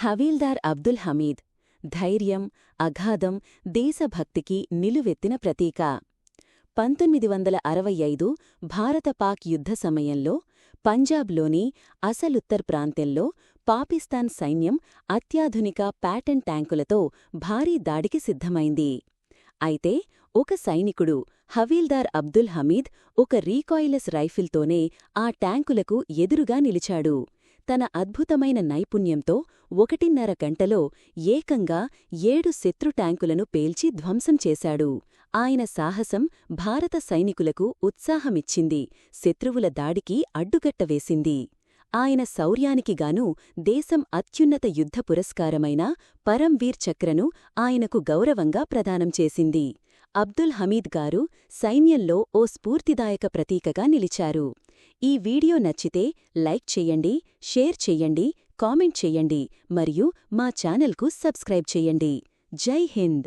హవీల్దార్ అబ్దుల్ హమీద్ ధైర్యం, అగాధం, దేశభక్తికి నిలువెత్తిన ప్రతీక. 1965 భారత-పాక్ యుద్ధ సమయంలో పంజాబ్లోని అసలుత్తర్ ప్రాంతంలో పాకిస్తాన్ సైన్యం అత్యాధునిక ప్యాటర్న్ ట్యాంకులతో భారీ దాడికి సిద్ధమైంది. అయితే ఒక సైనికుడు హవీల్దార్ అబ్దుల్ హమీద్ ఒక రీకాయిలెస్ రైఫిల్తోనే ఆ ట్యాంకులకు ఎదురుగా నిలిచాడు. తన అద్భుతమైన నైపుణ్యంతో 1.5 గంటలో ఏకంగా 7 శత్రు ట్యాంకులను పేల్చి ధ్వంసం చేశాడు. ఆయన సాహసం భారత సైనికులకు ఉత్సాహమిచ్చింది, శత్రువుల దాడికి అడ్డుకట్టవేసింది. ఆయన శౌర్యానికిగాను దేశం అత్యున్నత యుద్ధ పురస్కారమైన పరమ్వీర్ చక్రను ఆయనకు గౌరవంగా ప్రదానం చేసింది. అబ్దుల్ హమీద్ గారు సైన్యంలో ఓ స్ఫూర్తిదాయక ప్రతీకగా నిలిచారు. ఈ వీడియో నచ్చితే లైక్ చెయ్యండి, షేర్ చెయ్యండి, కామెంట్ చెయ్యండి మరియు మా ఛానల్కు సబ్స్క్రైబ్ చెయ్యండి. జై హింద్.